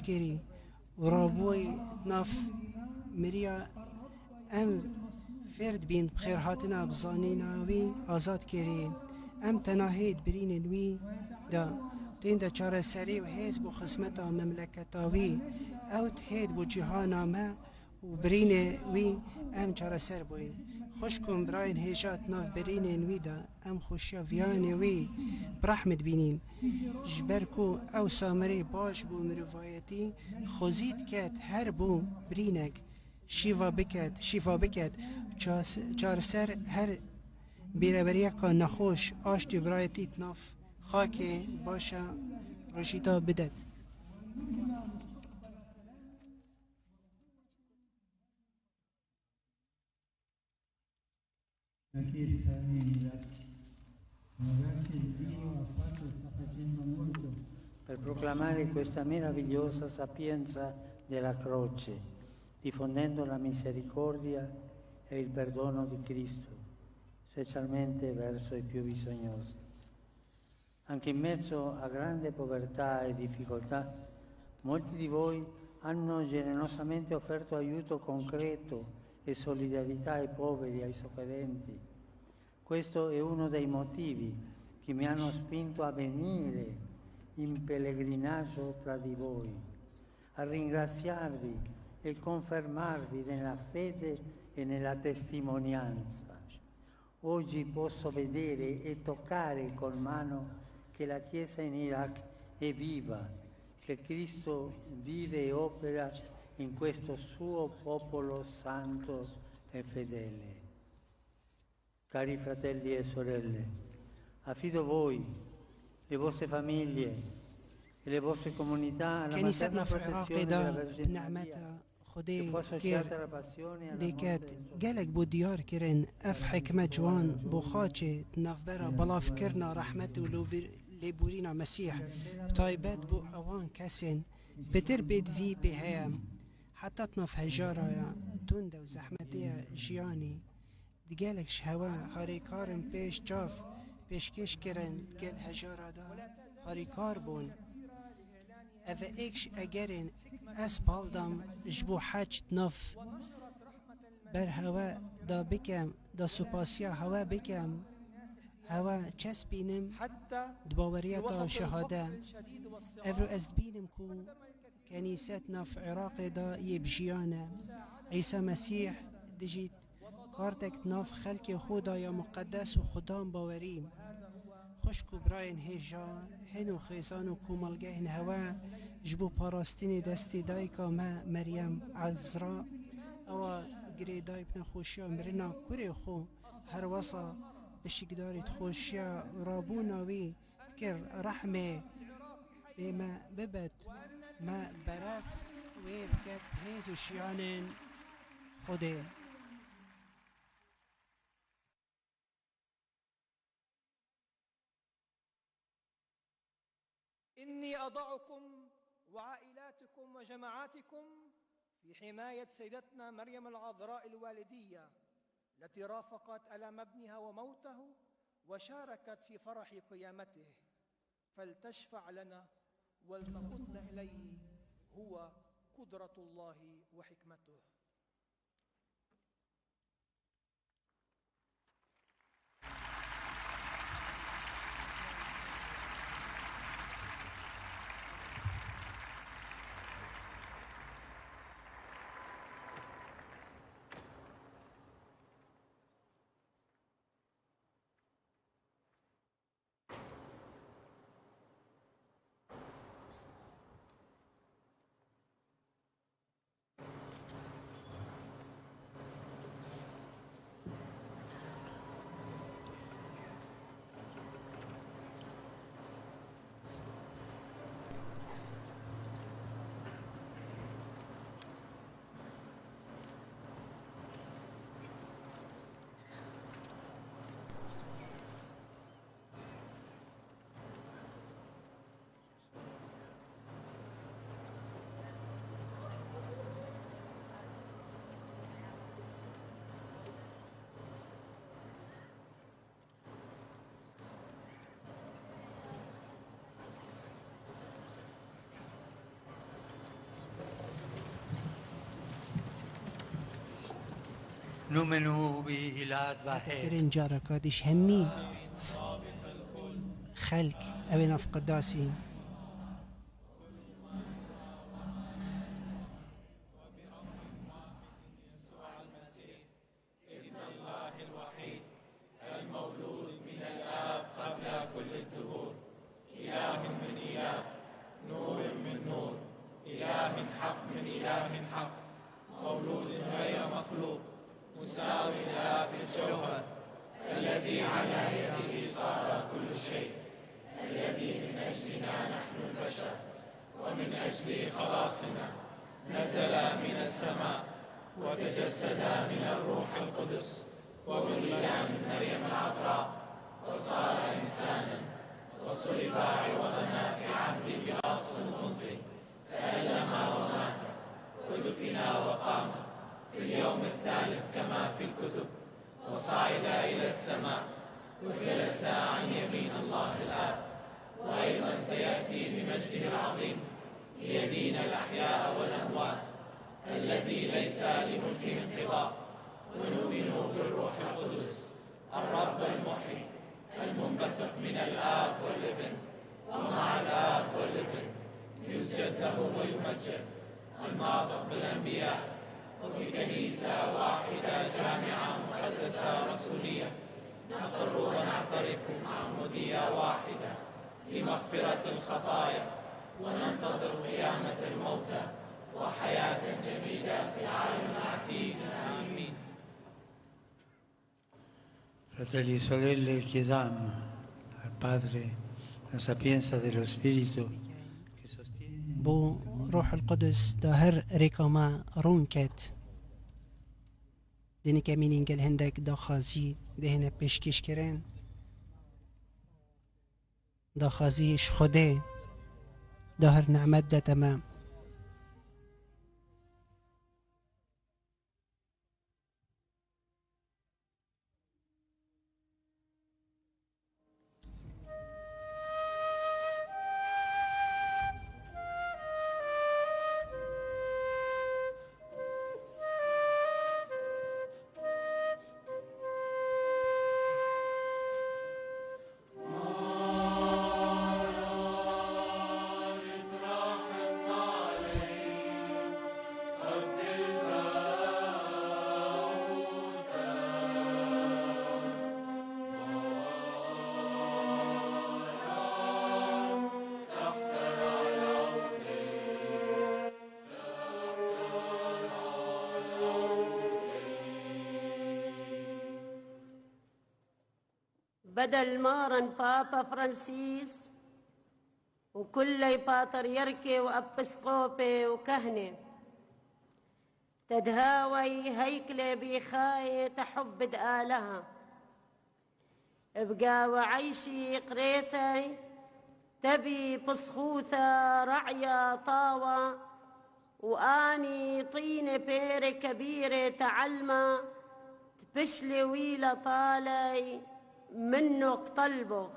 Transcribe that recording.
كيري ورابوي ناف مريا ام فرد بين بخير هاتنا بزانينا وي آزاد كيري ام تناهيد برين وي دا تين دا چاره سري و حزب و خسمتا مملكتا وي او تهيد بو جهانا ما و برين وي ام چاره سر بوين خوشكم براين هيجات ناف برين وي دا ام خوشيا فياني وي برحمت بينين جبركو او سامري باش بو مروفايتي خوزيت كات هر بو برينك شیفا بکد چار سر هر بیربریک نخوش آشتی برایتیت ناف خاک باشا رشیتا بدد La Chiesa è unita, ma grazie a Dio ha fatto e sta facendo molto per proclamare questa meravigliosa sapienza della croce, diffondendo la misericordia e il perdono di Cristo, specialmente verso i più bisognosi. Anche in mezzo a grande povertà e difficoltà, molti di voi hanno generosamente offerto aiuto concreto e solidarietà ai poveri, ai sofferenti. Questo è uno dei motivi che mi hanno spinto a venire in pellegrinaggio tra di voi, a ringraziarvi e confermarvi nella fede e nella testimonianza. Oggi posso vedere e toccare con mano che la Chiesa in Iraq è viva, che Cristo vive e opera in questo suo popolo santo e fedele. Cari fratelli e sorelle, affido voi, le vostre famiglie e le vostre comunità alla كنيستنا materna في العراق protezione della دا Vergine Maria, بنعمتها che خدي fu associata كير alla passione e alla ديكات morte del suo جالك بو ديار كيرن اف حكمة جوان بو خاچه نافبرا بلاف كرنا رحمت و لبورينا مسيح طيبات بو اوان كسن بتر بيد في بهايم حتى تنف هجارة تند و زحمتي جياني ديجالك شهوا هاريكارن بيش جاف بيشكش كرن قال هجارة دا هاريكار بون اف ايكش اگرن اس بالدم جبو حاج نف بر هوا دا بكم دا سوپاسيا هوا بكم هوا چس بينم دباوريتا شهادة افرو ازد بينم كو كنيستنا في عراق دا يبجيانا عيسى مسيح دجيت كارتك ناف خلق خدا يا مقدس و خدام باوريم خوشکو براین هجا هنو خیزان و کومالگهن هوا جبو پاراستین دستی دایکا ما مریم عذرا او گری دای بنا خوشیا مرنا کوری خو هر وصا بشکدارت خوشیا رابونا وی تکر رحمه بما ببد ما برف وی بکت هیزو شیانن خوده إني أضعكم وعائلاتكم وجماعاتكم في حماية سيدتنا مريم العذراء الوالدية التي رافقت ألم ابنها وموته وشاركت في فرح قيامته، فلتشفع لنا ولتقودنا إليه، هو قدرة الله وحكمته. نؤمن بإله واحد كرين جارة كادش همي خلق أبنا في قداسين Fratelli e sorelle, chiediamo al Padre la sapienza dello Spirito che sostiene بو روح القدس داهر ريكاما رونكت ديني كمين قال هندك دا خازي دهنا بشكش كرين دا خازيش خده داهر نعمت دا تمام بدل مارن بابا فرانسيس وكل باتريركي وأبسقوبي وكهنة تدهاوي هيكلة بخاية تحب دقالها ابقى وعيشي قريثي تبي بصخوثة رعية طاوة وآني طينة بيرة كبيرة تعلمة تبشلي ويلة طالي منه قطلبخ